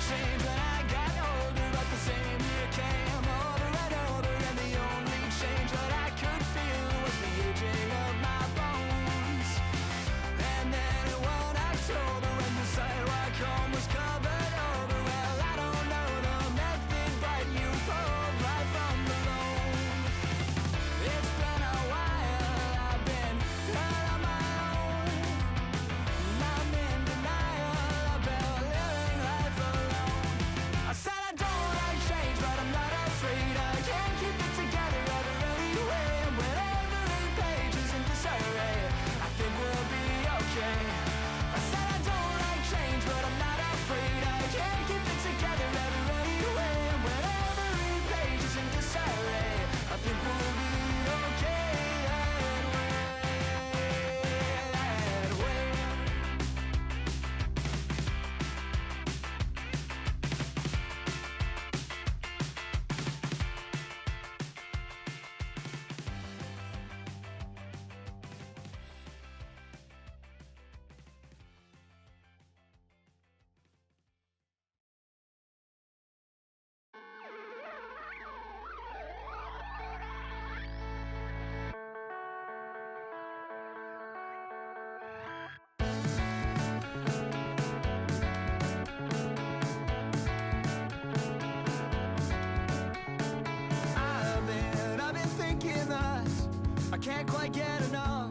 change when I got older, but the same year came over and over, and the only change that I could feel was the aging of my bones. And then one October, when the sidewalk home was covered over, well, I don't know the method, but you pulled right from below. It's been a while, I've been out on my own. I'm in denial, I've been living life alone. I said I don't like change, but I'm not afraid. I can't keep it together ever anyway. And when every page is in disarray, I think we'll be okay. I said I don't like change, but I'm not afraid. I can't keep it together ever anyway. And when every page is in disarray, I think we'll be okay that way. I've been thinking that I can't quite get enough.